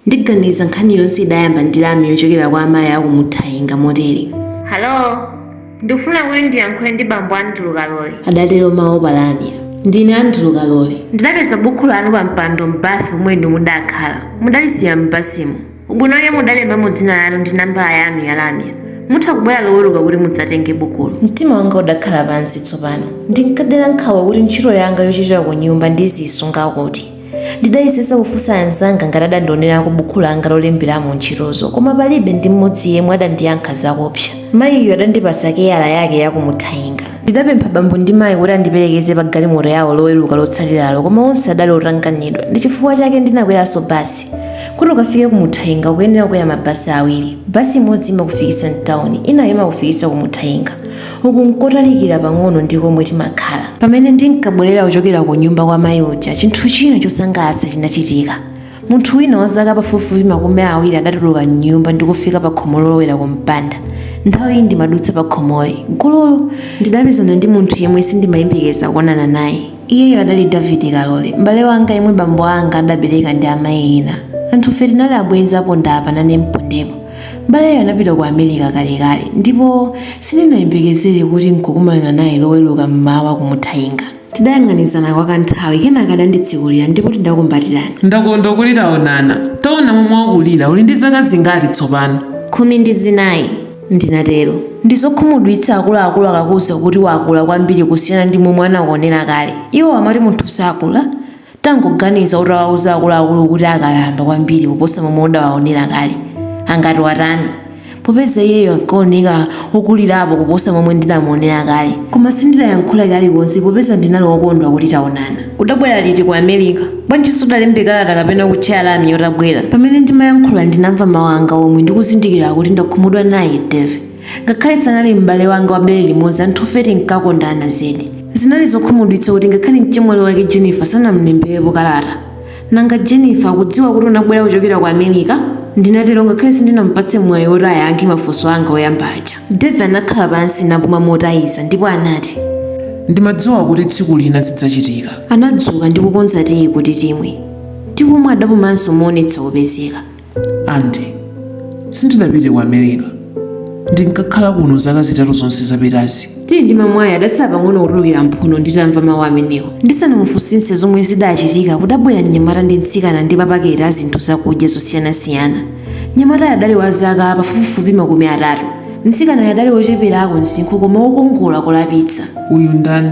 Ndiganiza nkhani yonse idayamba ndilami yochokera kwa amayi akumuthainga motere. Hello, ndifuna kuti ndiyankhule ndi bambo Andrew Kalole. Adatero mawu palani. Ndine Andrew Kalole. Ndidapeza buku lanu pa mpando m'basi pomwe inu mudakhala. Mudalisiya m'basimo. Ubwino wake mudalemba dzina lanu ndi nambala yanu yalamya. Mutha kubwera loweruka kuti mudzatenge bukulo. Mtima wanga udakhala pansi tsopano. Ndinkadera nkhawa kuti ntchito yanga yochitira ku nyumba ndizisunga kuti. Ndidayesesa kufunsa anzanga ngati adandionera ku buku langa lolemberamo ntchitozo, koma palibe ndi mmodzi yemwe adandiyankha zakopsa. Mayiyo adandipasa keyala yake yakumuthainga. Ndidapempha bambo ndi mayi kuti andiperekeze pa galimoto yawo loweruka lotsatiralo, koma onse adali otanganidwa. Ndi chifukwa chake ndinakweranso basi. Kuti ukafike kumuthainga ukuyenera kukwera mabasi awiri. Basi imodzi imakufikitsa mtawuni, inayo imakufikitsa kumuthainga. Uku nkotalikira pang'ono ndi komwe timakhala. Pamene ndinkabwerera kuchokera ku nyumba kwa mayi uja, chinthu china chosangalatsa chinachitika. Munthu wina wa zaka pafupifupi makumi awiri adatuluka m'nyumba ndi kufika pa khomo lolowera ku mpanda. Nthawi iyi ndimadutsa pa khomoli. Gulolo ndidapezana ndi munthu yemwe sindimayembekeza kuonana naye. Iyeyo adali David Kalole, m'bale wanga yemwe bambo anga adabereka ndi amayi ena. Anthufe tinali abwenzi apondapa nane mpondepo. Mbaleyo anapita ku America kalekale, ndipo sindinayembekezere kuti nkukumana naye loweruka mmawa kumuthainga. Tidayang'anizana kwa kanthawi, kenaka adanditsikulira ndipo tidakumbatirana. Ndakonda kuti taonana. Taona momwe wakulira, uli ndi zaka zingati tsopano? 14 ndinatero. Ndizokhumudwitsa akuluakulu akakuza kuti wakula kwambiri kusiyana ndi momwe anakuonera kale. Iwo amati munthu sakula. Tangoganiza kuti awauza akuluakulu kuti akalamba kwambiri kuposa momwe udawaonera kale. Angati watani? Popeza iyeyo ankaoneka okulirapo kuposa momwe ndinamuonera kale. Koma sindidayankhula kalikonse popeza ndinali wokondwa kuti taonana. Udabwera liti ku America? Bwanji sudalembe kalata kapena kutcha alami yotabwera? Pamene ndimayankhula ndinamva mawu anga omwe ndikuzindikira kuti ndakhumudwa naye David. Ngakhale sanali m'bale wanga wa bere limodzi, anthufe tinkakondana zedi. Zinali zokhumudwitsa kuti ngakhale mchemwali wake Jennifer sanamlemberepo kalata. Nanga Jennifer akudziwa kuti unabwera kuchokera ku America? Ndinatero ngakhale sindinampatse mwayi woti ayankhe mafunso anga oyamba aja. David anakhala pansi napuma motayiza ndipo anati, Ndimadziwa kuti tsiku lina zidzachitika. Anadzuka ndi kukonza tiyi kuti timwe. Tikumwa adapumanso moonetsa kupezeka. Andi, sindinapite ku America. Ndinkakhala kuno zaka zitatu zonse zapitazi. Tili ndi mamwayi adatsala pang'ono kutulukira mphuno nditamva mawu amenewo. Ndisanamufunsitse zomwe zidachitika kudabwera mnyamata ndi mtsikana ndi mapaketi a zinthu zakudya zosiyanasiyana. Mnyamatayo adali wa zaka pafupifupi makumi atatu. Mtsikanayo adali wocheperako msinkhu koma wokongola kulapitsa. Uyu ndani?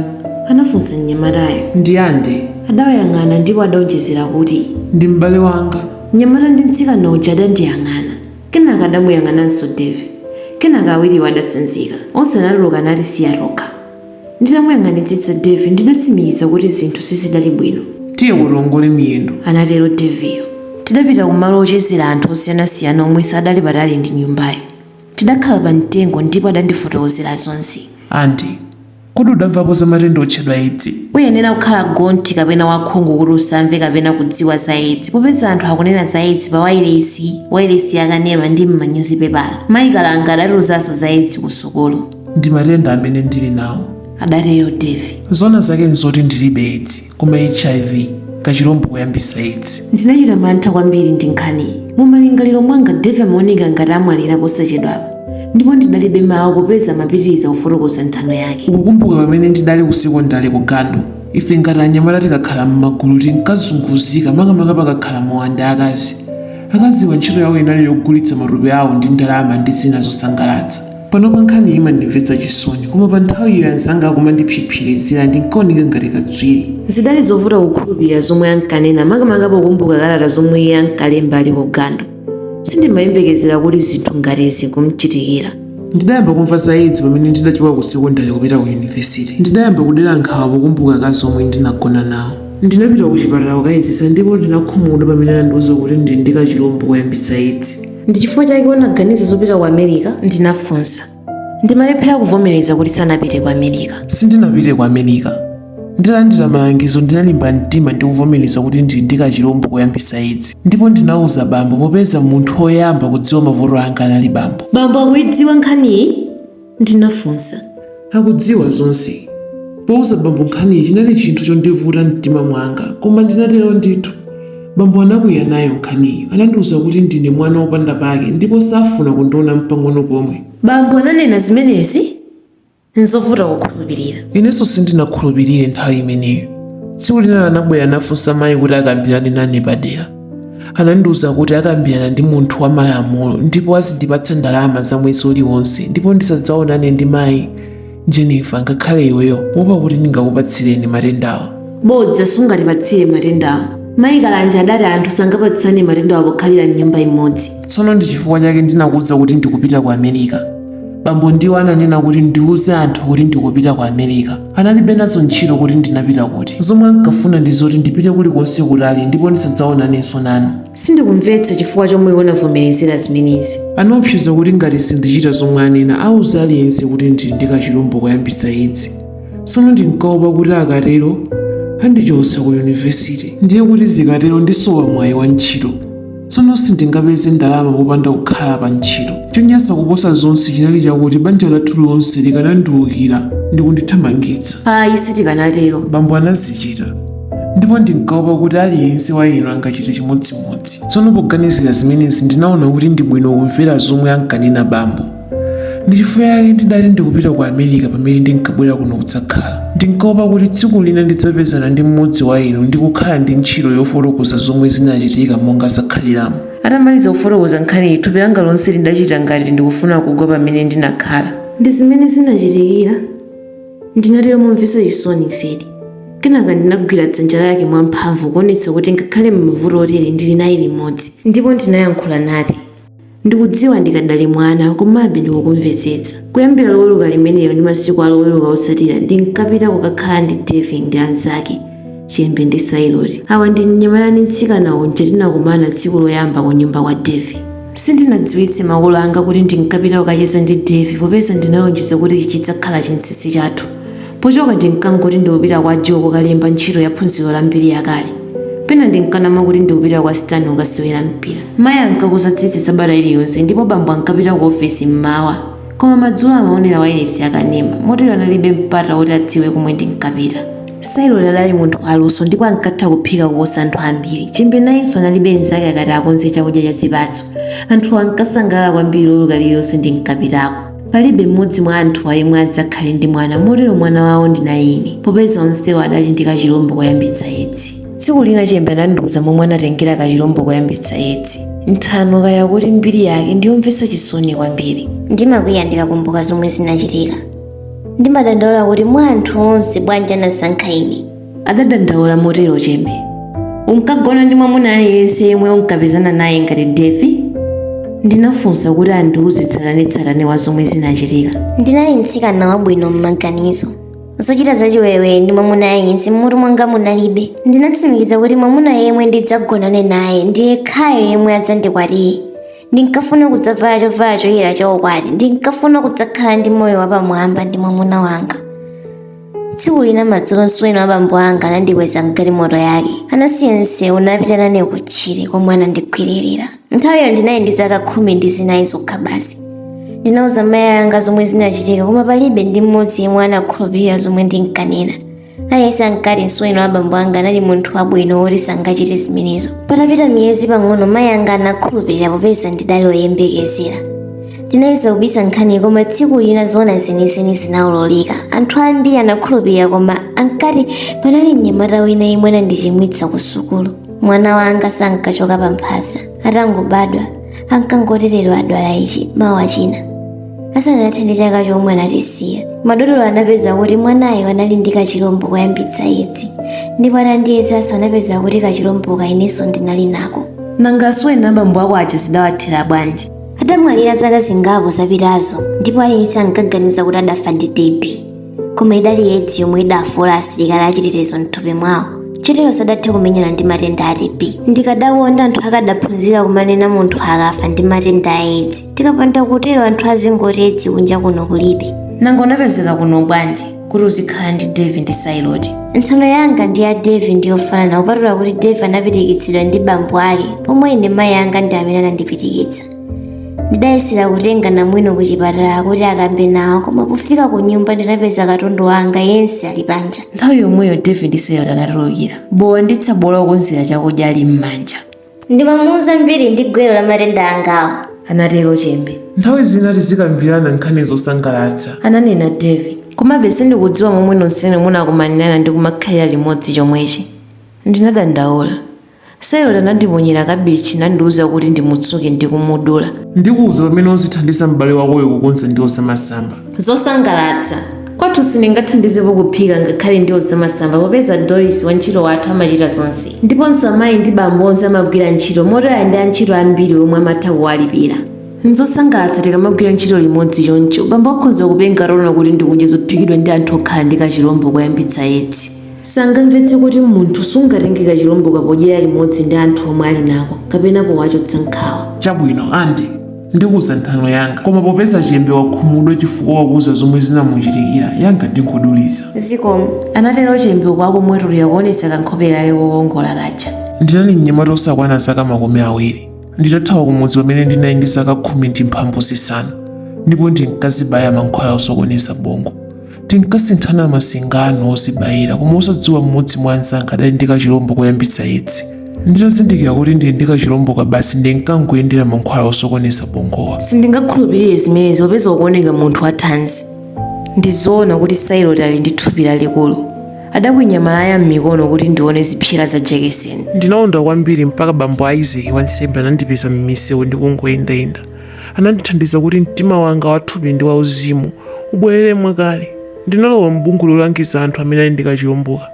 Anafunsa mnyamatayo. Ndi Andi. Adawayang'ana ndipo adawonjezera kuti, Ndi m'bale wanga. Mnyamata ndi mtsikana uja adandiyang'ana. Kenaka adamuyang'ananso David. Kenaka awiriwo adasanzika. Onse anatuluka nati siya tokha. Nditamuyang'anitsitsa David ndidatsimikiza kuti zinthu sizidali bwino. Tiye kulongole miyendo. Anatero Davidyo. Tidapita kumalo ochezera anthu osiyanasiyana omwe sadali patali ndi nyumbayo. Tidakhala pa mtengo ndipo adandifotokozera zonse. Andi, kodi udamvapo za matenda otchedwa AIDS? Uyenera kukhala gonti kapena wakhungu kuti usamve kapena kudziwa za AIDS, popeza anthu akunena za AIDS pa wailesi yakanema ndi m'manyuzipepala. Mayi Kalanga adatuluzanso za AIDS ku sukulu. Ndi matenda amene ndili nawo. Adatero David. Zona zake nzoti ndilibe AIDS, koma HIV, kachirombo koyambisa AIDS. Ndinachita mantha kwambiri ndi nkhaniyi. Mu malingaliro mwanga David amaoneka ngati amwalira posachedwapa. Ndipo ndidalibe mawu popeza amapitiriza kufotokoza nthano yake. Ukukumbuka pamene ndidali ku sekondari ku Gandu, ife ngati anyamata tikakhala m'magulu tinkazunguzika makamaka pakakhala mowanda akazi. Akaziwa ntchito yawo inali yogulitsa matupi awo ndi ndalama ndi zina zosangalatsa. Panopa nkhani imandimvetsa chisoni, koma pa nthawi iyo anzanga akumandipsiphirizira ndinkaoneka ngati katswiri. Zidali zovuta kukhulupirira zomwe ankanena makamaka pokumbukira kalata zomwe iye ankalemba ali ku Gandu. Sindimayembekezera kuti zinthu ngati zikumchitikira. Ndidayamba kumva za AIDS pamene ndidachoka ku sekondari kupita ku yunivesiti. Ndidayamba kudera nkhawa pokumbukira akazi omwe ndinagona nawo. Ndinapita ku chipatala kukayezesa ndipo ndinakhumudwa pamene anandiwuza kuti ndili ndi kachirombo koyambisa AIDS. Ndi chifukwa chake unaganiza zopita ku America? Ndinafunsa. Ndimalephera kuvomereza kuti sanapite ku America. Sindinapite ku America. Ndilandira malangizo ndinalimba mtima ndi kuvomereza kuti ndili ndi kachirombo koyambisa AIDS. Ndipo ndinawuza bambo popeza munthu woyamba kudziwa mavuto anga anali bambo. Bambo akuidziwa nkhaniyi? Ndinafunsa. Akudziwa zonse. Powuza bambo nkhaniyi chinali chinthu chondivuta mtima mwanga, koma ndinatero ndithu. Bambo anakwiya nayo nkhaniyo, anandiwuza kuti ndine mwana wopanda pake ndipo safuna kundiona mpang'ono pomwe. Bambo ananena zimenezi? Nzovuta kukhulupirira. Inenso sindinakhulupirire nthawi imeneyo. Tsiku lina anabwera anafunsa mayi kuti akambirane nane padera. Anandiwuza kuti akambirana ndi munthu wa malamulo ndipo azindipatsa ndalama za mwezi uliwonse ndipo ndisadzaonane ndi mayi Jennifer ngakhale iweyo wopa kuti ndingakupatsireni matendawo. Bodza sungatipatsire matendawo. Mayi Kalanja adati anthu sangapatsane matendawo pokhalira m'nyumba imodzi. Tsono ndi chifukwa chake ndinakuwuza kuti ndikupita ku America. Bambo ndiwo ananena kuti ndiwuze anthu kuti ndikupita ku America. Analibe nazo ntchito kuti ndinapita kuti. Zomwe ankafuna ndi zoti ndipite kulikonse kutali ndipo ndisadzaonanenso nanu. Sindikumvetsa chifukwa chomwe unavomerezera zimenezi. Anaopseza kuti ngati sindichita zomwe anena awuza aliyense kuti ndili ndi kachilombo koyambitsa AIDS. Tsono ndinkaopa kuti akatero andichotsa ku university. Ndiye kuti zikatero ndisowa mwayi wa ntchito. Tsono sindingapeze ndalama popanda kukhala pa ntchito. Chonyansa kuposa zonse chinali chakuti banja lathu lonse likanandiwukira ndi kundithamangitsa. Ayi sitikanatero. Bambo anazichita. Ndipo ndinkaopa kuti aliyense wa inu angachite chimodzimodzi. Tsono poganizira zimenezi ndinaona kuti ndi bwino kumvera zomwe ankanena bambo. Ndi chifukwa chake ndidali ndikupita ku America pamene ndinkabwera kuno kudzakhala. Ndinkaopa kuti tsiku lina ndidzapezana ndi mmodzi wa inu ndi kukhala ndi ntchito yofotokoza zomwe zinachitika monga zakhaliramo. Atamaliza kufotokoza nkhani thupi langa lonse lidachita ngati ndikufuna kugwa pamene ndinakhala. Ndi zimene zinachitikira. Ndinatero momvetsa chisoni zedi. Kenaka ndinagwira dzanja lake mwamphamvu kuonetsa kuti ngakhale m'mavuto otere ndili naye limodzi. Ndipo ndinayankhula nati, ndikudziwa ndikadali mwana komabe ndikukumvetsetsa. Kuyambira loweruka limenelo ndi masiku aloweruka otsatira ndinkapita kukakhala ndi Devi ndi anzake Chembe ndi Sailoti. Awa ndi mnyamata ndi mtsikana uja tinakumana tsiku loyamba ku nyumba kwa Devi. Sindinadziwitse makolo anga kuti ndinkapita kukacheza ndi Devi popeza ndinalonjeza kuti chidzakhala chinsinsi chathu. Pochoka ndinkangoti ndikupita kwa Joe kukalemba ntchito ya phunziro la mbiri yakale. Pena ndinkanama kuti ndikupita kwa Stan kukasewera mpira. Mayi ankakuza tsitsi sabata iliyonse ndipo bambo ankapita ku ofesi mmawa. Koma madzulo amaonera wailesi akanema motero analibe mpata woti adziwe komwe ndinkapita. Sailoti adali munthu aluso ndipo ankatha kuphika kuposa anthu ambiri. Chembe nayenso analibe nzake akati akonze chakudya cha zipatso. Anthu ankasangalala kwambiri loweruka lililonse ndinkapitako. Palibe mmodzi mwa anthu yemwe adzakhale ndi mwana motero mwana wawo ndinali ine popeza onsewo adali ndi kachilombo koyambitsa AIDS. Tsiku lina Chembe anandiwuza momwe anatengera kachilombo koyambitsa AIDS. Nthano kaya kuti mbiri yake ndiyomvetsa chisoni kwambiri. Ndimakwiya ndikakumbuka zomwe zinachitika. Ndimadandaula kuti mwa anthu onse bwanji anasankha ine. Adadandaula motero Chembe. Unkagona ndi mwamuna aliyense yemwe unkapezana naye ngati Devi? Ndinafunsa kuti andiwuze tsatanetsatane wa zomwe zinachitika. Ndinali mtsikana wabwino m'maganizo. Zochita zachiwerewere ndi mwamuna aliyense m'mutu mwanga munalibe. Ndinatsimikiza kuti mwamuna yemwe ndidzagonane naye ndiye khayo yemwe adzandikwatire. Ndinkafuna kudzavala chovala choyera chaukwati. Ndinkafuna kudzakhala ndi moyo wapamwamba ndi mwamuna wanga. Tsiku lina madzulo nswino abambo anga anandikweza mgalimoto yake. Anasiya msewu napita nane kutchire komwe anandigwiririra. Nthawiyo ndinali ndi zaka 14 zokha basi. Ndinawuza mayi anga zomwe zinachitika koma palibe ndi mmodzi yemwe anakhulupirira zomwe ndinkanena. Aliyense ankati nswino abambo anga anali munthu wabwino woti sangachite zimenezo. Patapita miyezi pang'ono mayi anga anakhulupirira popeza ndidali woyembekezera. Ndinayesa kubisa nkhani koma tsiku lina zoona zenizeni zinawululika. Anthu ambiri anakhulupirira koma ankati panali mnyamata wina yemwe anandichimwitsa ku sukulu. Mwana wanga sankachoka pa mphasa. Atangobadwa ankangoteredwa adwala ichi mawa china. Asanathe ndi chaka chomwe anatisiya. Madotolo anapeza kuti mwanayo anali ndi kachilombo koyambitsa AIDS. Ndipo atandiyezanso anapeza kuti kachilomboka inenso ndinali nako. Nanga aswena abambo ako aja zidawathera bwanji? Adamwalira zaka zingapo zapitazo ndipo aliyense ankaganiza kuti adafa ndi TB. Koma idali AIDS yomwe idafola asilikali achitetezo m'thupi mwawo. Chotero sadathe kumenyana ndi matenda a TB. Ndikadakonda anthu akadaphunzira kumanena munthu akafa ndi matenda a AIDS. Tikapanda kutero anthu azingoti AIDS kunja kuno kulibe. Nanga unapezeka kuno bwanji kuti uzikhala ndi Devi ndi Sailoti? Nthano yanga ndi ya Devi ndiyofanana kupatula kuti Devi anapitikitsidwa ndi bambo ake pomwe ine mayi anga ndi amene anandipitikitsa. Ndidayesera kutenga namwino ku chipatala kuti akambe nawo, koma pofika ku nyumba ndinapeza katundu wanga yense ali panja. Nthawi yomweyo David Sailor anatulukira bowa ndi tsabola lokonzera chakudya ali m'manja. Ndimamuuza mbiri ndi gwero la matenda angawo, anatero Chembe. nthawi zina tizikambirana nkhani zosangalatsa, ananena David. Komabe sindikudziwa momwe nonsenu munakumanirana ndi kumakhalira limodzi chomwechi. Ndinadandaula. Sailor anandiponyera kabichi nandiuza kuti ndimutsuke ndi kumudula. ndikuwuza pamene uzithandiza m'bale wakoyo kukonza ndi osamasamba. Zosangalatsa. Kwathu sindingathandizepo kuphika ngakhale ndi osamasamba popeza Doris wantchito wathu amachita zonse. Ndiponso amayi ndi bambo onse amagwira ntchito motero ndi antchito ambiri omwe amatha kuwalipira. Nzosangalatsa tikamagwira ntchito limodzi choncho bambo akhoza kupenga rolo kuti ndikudya zophikidwa ndi anthu okhala ndi kachilombo koyambitsa yedzi. Sangamvetse kuti munthu sungatenge kachilombo kapodyera limodzi ndi anthu omwe ali nako kapena powachotsa nkhawa. Chabwino andi ndikuwuza nthano yanga, koma popeza Chembe wakhumudwa chifukwa wakuwuza zomwe zinamuchitikira yanga ndinkuduliza. zikomo. Anatero Chembe kwakumwetulira kuonesa kankhope kake wowongola kaja. Ndinali mnyamata osakwana zaka 20. Nditathawa kumudzi pamene ndinali ndi zaka 15 ndipo ndinkazibaya mankhwala osokoneza bongo. Tinkasinthana masingano ozibayira koma osadziwa mmodzi mwa anzanga adali ndi kachilombo koyambitsa yedzi. Nditazindikira kuti ndili ndi kachilombo kabasi ndinkangoyendera mankhwala osokoneza bongowa. Sindingakhulupirire zimenezi popeza ukuoneka munthu wathanzi. Ndizoona kuti Sailor ali ndi thupi lalikulu. Adakwinyamala m'mikono kuti ndione zipsera za Jackson. Ndinaonda kwambiri mpaka bambo Isaac wansembe anandipeza m'misewu ndi kungoyendayenda. Anandithandiza kuti mtima wanga wathupi ndi wauzimu ubwerere mwakale. Ndinalowa m'bungwe lolangiza anthu amene ali ndi kachilomboka.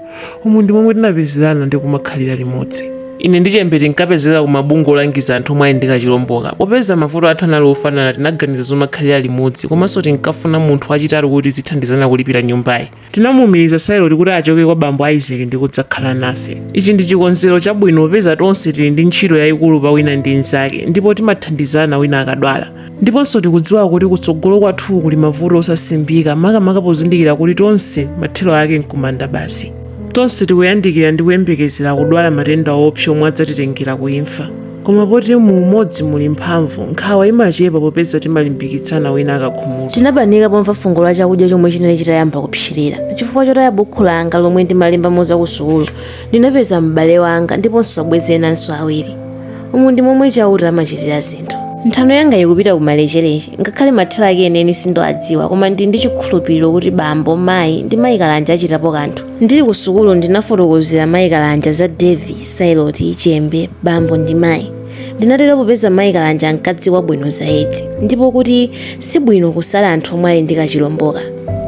Umu ndi momwe tinapezerana ndi kumakhalira limodzi. Ine ndi Chembe tinkapezeka ku mabungwe olangiza anthu omwe ali ndi kachilomboka. Popeza mavuto athu anali ofanana tinaganiza zomakhalira limodzi komanso tinkafuna munthu wachitatu kuti zithandizana kulipira nyumbayi. Tinamuwumiriza Sailor kuti achoke kwa bambo Isaac ndi kudzakhala nafe. Ichi ndi chikonzero chabwino popeza tonse tili ndi ntchito yayikulu pa wina ndi nzake ndipo timathandizana wina akadwala. Ndiponso tikudziwa kuti kutsogolo kwathu kuli mavuto osasimbika makamaka pozindikira kuti tonse mathelo ake nkumanda basi. Tonse tikuyandikira ndi kuyembekezera kudwala matenda opsa omwe adzatitengera kuimfa. Koma poti mu umodzi muli mphamvu nkhawa imachepa popeza timalimbikitsana wina akakhumudwa. Tinabanika pomva fungo la chakudya chomwe chinali chitayamba kupsirira. Chifukwa chotaya buku langa lomwe ndimalemba za ku sukulu ndinapeza m'bale wanga ndiponso abwenzi enanso awiri. Umu ndi momwe chauta amachitira zinthu. Nthano yanga ikupita kumalechereche ngakhale mathelo ake eneni sindoadziwa koma ndi ndi chikhulupiriro kuti bambo mayi ndi mayi Kalanja achitapo kanthu. Ndili ku sukulu ndinafotokozera mayi Kalanja za David, Sailor, Chembe, bambo ndi mayi. Ndinatero popeza mayi Kalanja ankadziwa bwino za yedzi ndipo kuti si bwino kusala anthu omwe ali ndi kachilomboka.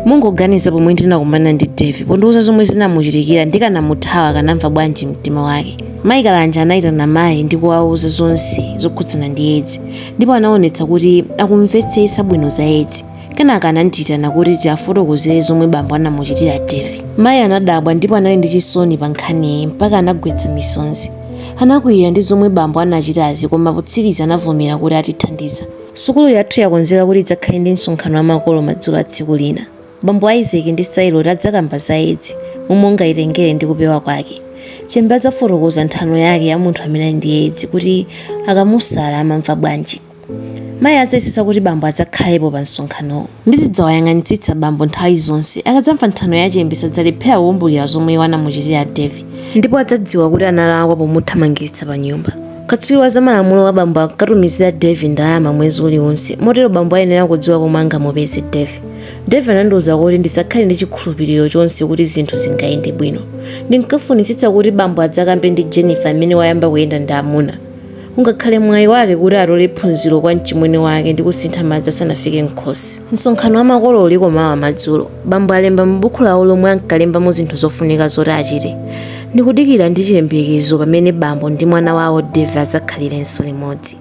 Mungoganiza pomwe ndinakumana ndi David pondiuza zomwe zinamuchitikira ndikanamuthawa kanamva bwanji mtima wake. Mayi Kalanja anayitana mayi ndi kuwauza zonse zokhudzana ndi yedzi ndipo anaonetsa kuti akumvetsetsa bwino za yedzi. Kenaka anandiyitana kuti tiafotokozere zomwe bambo anamuchitira David. Mayi anadabwa ndipo anali ndi chisoni pa nkhaniyi mpaka anagwetsa misonzi. Anakwiyira ndi zomwe bambo anachitazi koma potsiriza anavomera kuti atithandiza. Sukulu yathu yakonzeka kuti idzakhale ndi msonkhano wa makolo madzulo a tsiku lina. Bambo Isaac ndi Sailor adzakamba za yedzi momwe ungayitengere ndi kupewa kwake. Chembe adzafotokoza nthano yake ya munthu amene ali ndi yedzi kuti akamusala amamva bwanji. Mayi adzayesetsa kuti bambo adzakhalepo pa msonkhanowo. Ndizidzawayang'anitsitsa bambo nthawi zonse akadzamva nthano ya Chembe sadzalephera kukumbukira zomwe anamuchitira David ndipo adzadziwa kuti analakwa pomuthamangitsa pa nyumba. Katswiri wa zamalamulo wa bambo akatumizira David ndalama mwezi uliwonse motero bambo ayenera kudziwa komwe angamupeze David. David anandiwuza kuti ndisakhale ndi chikhulupiriro chonse kuti zinthu zingayende bwino. Ndinkafunitsitsa kuti bambo adzakambe ndi Jennifer amene wayamba kuyenda ndi amuna. Ungakhale mwayi wake kuti atole phunziro kwa mchimwene wake ndi kusintha madzi asanafike nkhosi. Msonkhano wa makolo uliko mawa madzulo. Bambo alemba m'buku lawo lomwe ankalembamo zinthu zofunika zoti achite. Ndikudikira ndi chiyembekezo pamene bambo ndi mwana wawo David adzakhalirenso limodzi.